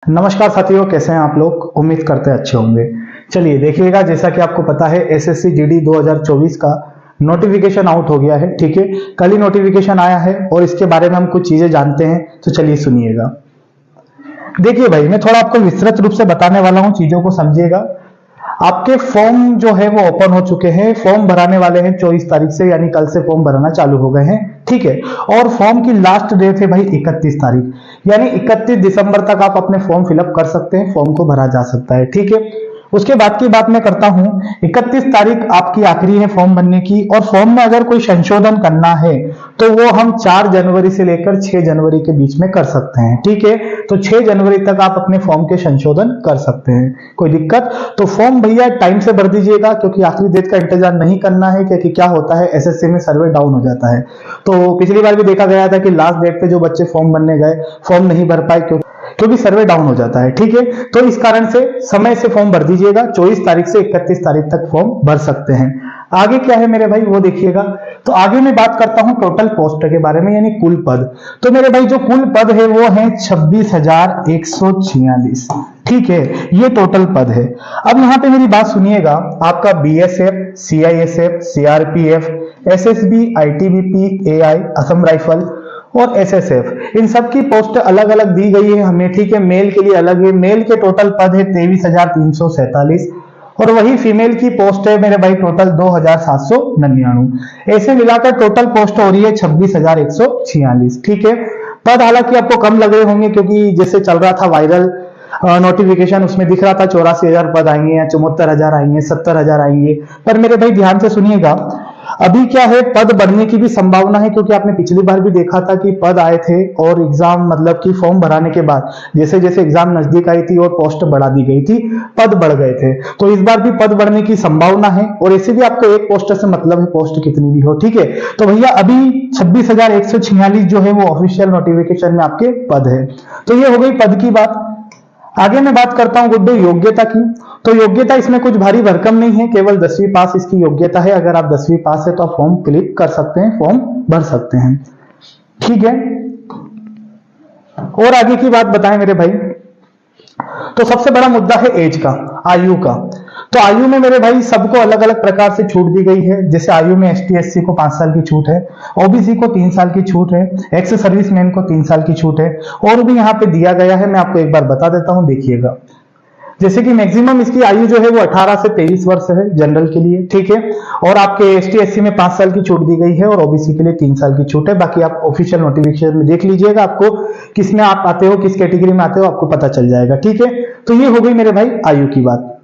नमस्कार साथियों, कैसे हैं आप लोग। उम्मीद करते हैं अच्छे होंगे। चलिए देखिएगा, जैसा कि आपको पता है एसएससी जीडी 2024 का नोटिफिकेशन आउट हो गया है। ठीक है, कल ही नोटिफिकेशन आया है और इसके बारे में हम कुछ चीजें जानते हैं, तो चलिए सुनिएगा। देखिए भाई, मैं थोड़ा आपको विस्तृत रूप से बताने वाला हूं, चीजों को समझिएगा। आपके फॉर्म जो है वो ओपन हो चुके हैं, फॉर्म भराने वाले हैं 24 तारीख से, यानी कल से फॉर्म भरना चालू हो गए हैं। ठीक है, और फॉर्म की लास्ट डेट है भाई 31 तारीख, यानी 31 दिसंबर तक आप अपने फॉर्म फिलअप कर सकते हैं, फॉर्म को भरा जा सकता है। ठीक है, उसके बाद की बात मैं करता हूं। 31 तारीख आपकी आखिरी है फॉर्म भरने की, और फॉर्म में अगर कोई संशोधन करना है तो वो हम 4 जनवरी से लेकर 6 जनवरी के बीच में कर सकते हैं। ठीक है, तो 6 जनवरी तक आप अपने फॉर्म के संशोधन कर सकते हैं, कोई दिक्कत। तो फॉर्म भैया टाइम से भर दीजिएगा, क्योंकि आखिरी डेट का इंतजार नहीं करना है, क्योंकि क्या होता है एसएससी में सर्वर डाउन हो जाता है। तो पिछली बार भी देखा गया था कि लास्ट डेट पे जो बच्चे फॉर्म भरने गए, फॉर्म नहीं भर पाए क्योंकि सर्वे डाउन हो जाता है। ठीक है, तो इस कारण से समय से फॉर्म भर दीजिएगा। 24 तारीख से 31 तारीख तक फॉर्म भर सकते हैं। आगे क्या है मेरे भाई, वो देखिएगा। तो आगे मैं बात करता हूं टोटल पोस्ट के बारे में, यानी कुल पद। तो मेरे भाई जो कुल पद है वो है 26,146। ठीक है, ये टोटल पद है। अब यहां पे मेरी बात सुनिएगा, आपका BSF, CISF, CRPF, SSB, ITBP, AI, Assam rifle और एसएसएफ, इन सब की पोस्ट अलग अलग दी गई है हमें। ठीक है, मेल के लिए अलग है, मेल के टोटल पद है 23,347, और वही फीमेल की पोस्ट है मेरे भाई टोटल 2,799। ऐसे मिलाकर टोटल पोस्ट हो रही है 26,146। ठीक है, पद हालांकि आपको कम लग रहे होंगे, क्योंकि जैसे चल रहा था वायरल नोटिफिकेशन, उसमें दिख रहा था 84,000 पद आएंगे या 74,000 आएंगे, 70,000 आएंगे। पर मेरे भाई ध्यान से सुनिएगा, अभी क्या है, पद बढ़ने की भी संभावना है, क्योंकि आपने पिछली बार भी देखा था कि पद आए थे और एग्जाम मतलब कि फॉर्म भराने के बाद जैसे जैसे एग्जाम नजदीक आई थी और पोस्ट बढ़ा दी गई थी, पद बढ़ गए थे। तो इस बार भी पद बढ़ने की संभावना है, और ऐसे भी आपको एक पोस्ट से मतलब है, पोस्ट कितनी भी हो। ठीक है, तो भैया अभी 26,146 जो है वो ऑफिशियल नोटिफिकेशन में आपके पद है। तो ये हो गई पद की बात। आगे मैं बात करता हूं गुड्डू योग्यता की। तो योग्यता इसमें कुछ भारी भरकम नहीं है, केवल 10वीं पास इसकी योग्यता है। अगर आप 10वीं पास है तो आप फॉर्म क्लिक कर सकते हैं, फॉर्म भर सकते हैं। ठीक है, और आगे की बात बताएं मेरे भाई। तो सबसे बड़ा मुद्दा है एज का, आयु का। तो आयु में मेरे भाई सबको अलग अलग प्रकार से छूट दी गई है। जैसे आयु में एसटी एससी को 5 साल की छूट है, ओबीसी को 3 साल की छूट है, एक्स सर्विसमैन को 3 साल की छूट है, और भी यहाँ पे दिया गया है। मैं आपको एक बार बता देता हूं, देखिएगा। जैसे कि मैक्सिमम इसकी आयु जो है वो 18 से 23 वर्ष है जनरल के लिए। ठीक है, और आपके एसटी एससी में 5 साल की छूट दी गई है, और ओबीसी के लिए 3 साल की छूट है। बाकी आप ऑफिशियल नोटिफिकेशन में देख लीजिएगा, आपको किस में आप आते हो, किस कैटेगरी में आते हो, आपको पता चल जाएगा। ठीक है, तो ये हो गई मेरे भाई आयु की बात।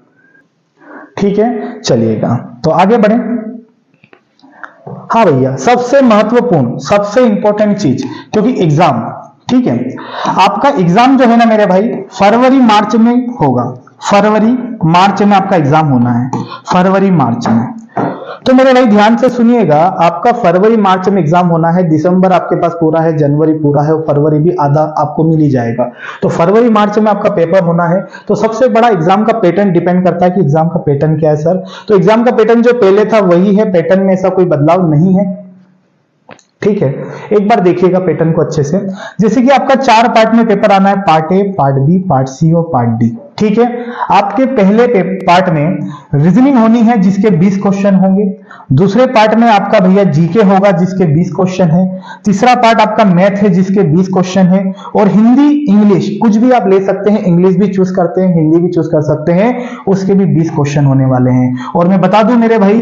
ठीक है, चलिएगा तो आगे बढ़े। हाँ भैया, सबसे महत्वपूर्ण, सबसे इंपॉर्टेंट चीज, क्योंकि एग्जाम, ठीक है, आपका एग्जाम जो है ना मेरे भाई फरवरी मार्च में होगा। फरवरी मार्च में आपका एग्जाम होना है, फरवरी मार्च में। तो मेरे भाई ध्यान से सुनिएगा, आपका फरवरी मार्च में एग्जाम होना है। दिसंबर आपके पास पूरा है, जनवरी पूरा है, और फरवरी भी आधा आपको मिल ही जाएगा। तो फरवरी मार्च में आपका पेपर होना है। तो सबसे बड़ा एग्जाम का पैटर्न डिपेंड करता है कि एग्जाम का पैटर्न क्या है सर। तो एग्जाम का पैटर्न जो पहले था वही है, पैटर्न में ऐसा कोई बदलाव नहीं है। ठीक है, एक बार देखिएगा पैटर्न को अच्छे से। जैसे कि आपका 4 पार्ट में पेपर आना है, part A, part B, part C और पार्ट डी। ठीक है, आपके पहले पार्ट में रीजनिंग होनी है, जिसके 20 क्वेश्चन होंगे। दूसरे पार्ट में आपका भैया जीके होगा, जिसके 20 क्वेश्चन है। तीसरा पार्ट आपका मैथ है, जिसके 20 क्वेश्चन है। और हिंदी, इंग्लिश कुछ भी आप ले सकते हैं, इंग्लिश भी चूज करते हैं, हिंदी भी चूज कर सकते हैं, उसके भी 20 क्वेश्चन होने वाले हैं। और मैं बता दूं मेरे भाई,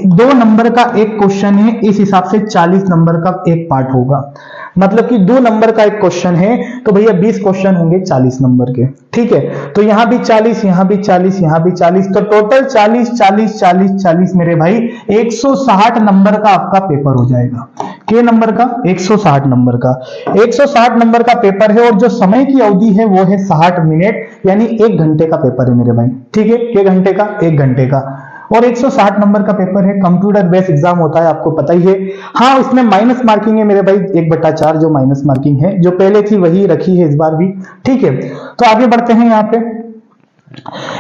2 नंबर का एक क्वेश्चन है, इस हिसाब से 40 नंबर का एक पार्ट होगा। मतलब कि 2 नंबर का एक क्वेश्चन है, तो भैया 20 क्वेश्चन होंगे 40 नंबर के। ठीक है, तो यहां भी 40, यहां भी 40, यहां भी 40, तो टोटल 40 40 40 40 मेरे भाई 160 नंबर का आपका पेपर हो जाएगा। के नंबर का? 160 नंबर का। 160 नंबर का पेपर है, और जो समय की अवधि है वो है 60 मिनट, यानी 1 घंटे का पेपर है मेरे भाई। ठीक है, के घंटे का? 1 घंटे का। और 160 नंबर का पेपर है, कंप्यूटर बेस्ड एग्जाम होता है, आपको पता ही है। हाँ, उसमें माइनस मार्किंग है मेरे भाई, 1/4 जो माइनस मार्किंग है, जो पहले थी वही रखी है इस बार भी। ठीक है, तो आगे बढ़ते हैं। यहाँ पे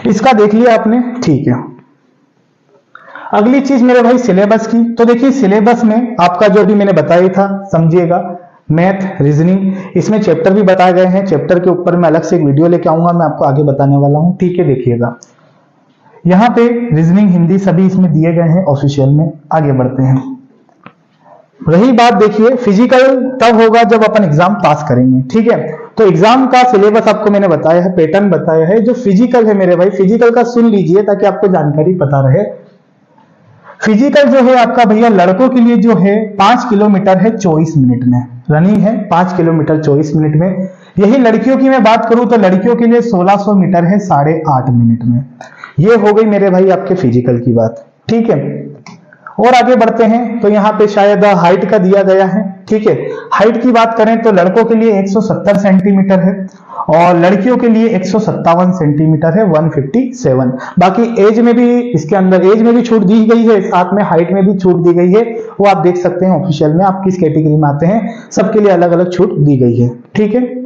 इसका देख लिया आपने, ठीक है। अगली चीज मेरे भाई सिलेबस की। तो देखिए सिलेबस में आपका जो भी मैंने बताया था, समझिएगा। मैथ, रीजनिंग, इसमें चैप्टर भी बताए गए हैं। चैप्टर के ऊपर मैं अलग से एक वीडियो लेके आऊंगा, मैं आपको आगे बताने वाला हूं, ठीक है। देखिएगा यहाँ पे रीजनिंग, हिंदी सभी इसमें दिए गए हैं ऑफिशियल में। आगे बढ़ते हैं। रही बात, देखिए फिजिकल तब होगा जब अपन एग्जाम पास करेंगे, ठीक है। तो एग्जाम का सिलेबस आपको मैंने बताया है, पैटर्न बताया है। जो फिजिकल है मेरे भाई, फिजिकल का सुन लीजिए ताकि आपको जानकारी पता रहे। फिजिकल जो है आपका भैया लड़कों के लिए जो है 5 किलोमीटर है 24 मिनट में, रनिंग है 5 किलोमीटर 24 मिनट में। यही लड़कियों की मैं बात करूं तो लड़कियों के लिए 1600 मीटर है 8.5 मिनट में। ये हो गई मेरे भाई आपके फिजिकल की बात, ठीक है। और आगे बढ़ते हैं तो यहाँ पे शायद हाइट का दिया गया है, ठीक है। हाइट की बात करें तो लड़कों के लिए 170 सेंटीमीटर है और लड़कियों के लिए 157 सेंटीमीटर है, 157। बाकी एज में भी, इसके अंदर एज में भी छूट दी गई है, साथ में हाइट में भी छूट दी गई है। वो आप देख सकते हैं ऑफिशियल में, आप किस कैटेगरी में आते हैं, सबके लिए अलग अलग छूट दी गई है, ठीक है।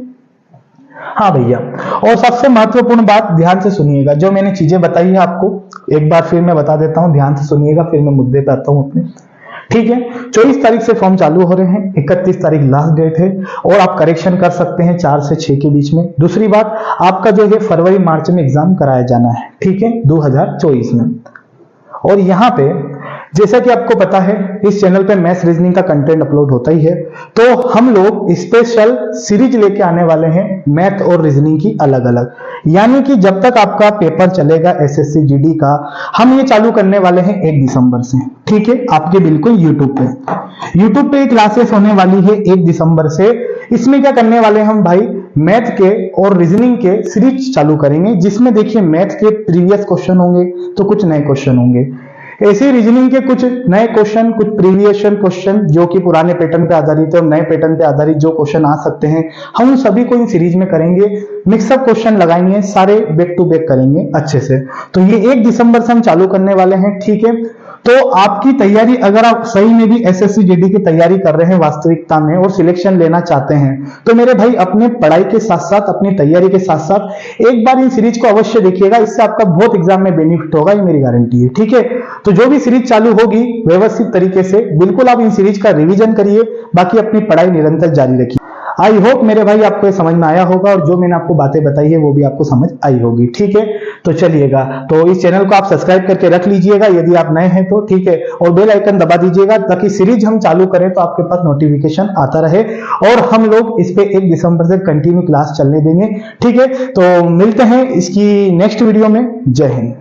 हाँ भैया, और सबसे महत्वपूर्ण बात ध्यान से सुनिएगा, जो मैंने चीजें बताई है आपको एक बार फिर मैं बता देता हूं, ध्यान से सुनिएगा, फिर मैं मुद्दे पे आता हूं अपने, ठीक है। 24 तारीख से फॉर्म चालू हो रहे हैं, 31 तारीख लास्ट डेट है और आप करेक्शन कर सकते हैं 4 से 6 के बीच में। दूसरी बात, आपका जो है फरवरी मार्च में एग्जाम कराया जाना है, ठीक है, 2024 में। और यहाँ पे जैसा कि आपको पता है इस चैनल पे मैथ्स रीजनिंग का कंटेंट अपलोड होता ही है, तो हम लोग स्पेशल सीरीज लेके आने वाले हैं मैथ और रीजनिंग की अलग अलग। यानी कि जब तक आपका पेपर चलेगा एसएससी जीडी का, हम ये चालू करने वाले हैं 1 दिसंबर से, ठीक है, आपके बिल्कुल यूट्यूब पे क्लासेस होने वाली है 1 दिसंबर से। इसमें क्या करने वाले हैं हम भाई, मैथ के और रीजनिंग के सीरीज चालू करेंगे, जिसमें देखिए मैथ के प्रीवियस क्वेश्चन होंगे तो कुछ नए क्वेश्चन होंगे, ऐसे रीजनिंग के कुछ नए क्वेश्चन, कुछ प्रीवियस क्वेश्चन जो कि पुराने पैटर्न पे आधारित है और नए पैटर्न पे आधारित जो क्वेश्चन आ सकते हैं, हम उन सभी को इन सीरीज में करेंगे। मिक्सअप क्वेश्चन लगाएंगे, सारे बैक टू बैक करेंगे अच्छे से। तो ये 1 दिसंबर से हम चालू करने वाले हैं, ठीक है। तो आपकी तैयारी, अगर आप सही में भी एसएससी जीडी की तैयारी कर रहे हैं वास्तविकता में और सिलेक्शन लेना चाहते हैं, तो मेरे भाई अपने पढ़ाई के साथ साथ, अपनी तैयारी के साथ साथ एक बार इन सीरीज को अवश्य देखिएगा। इससे आपका बहुत एग्जाम में बेनिफिट होगा, ये मेरी गारंटी है, ठीक है। तो जो भी सीरीज चालू होगी व्यवस्थित तरीके से बिल्कुल आप इन सीरीज का रिवीजन करिए, बाकी अपनी पढ़ाई निरंतर जारी रखिए। आई होप मेरे भाई आपको ये समझ में आया होगा और जो मैंने आपको बातें बताई है वो भी आपको समझ आई होगी, ठीक है। तो चलिएगा, तो इस चैनल को आप सब्सक्राइब करके रख लीजिएगा यदि आप नए हैं तो, ठीक है, और बेल आइकन दबा दीजिएगा ताकि सीरीज हम चालू करें तो आपके पास नोटिफिकेशन आता रहे और हम लोग इस पे 1 दिसंबर से कंटिन्यू क्लास चलने देंगे, ठीक है। तो मिलते हैं इसकी नेक्स्ट वीडियो में। जय हिंद।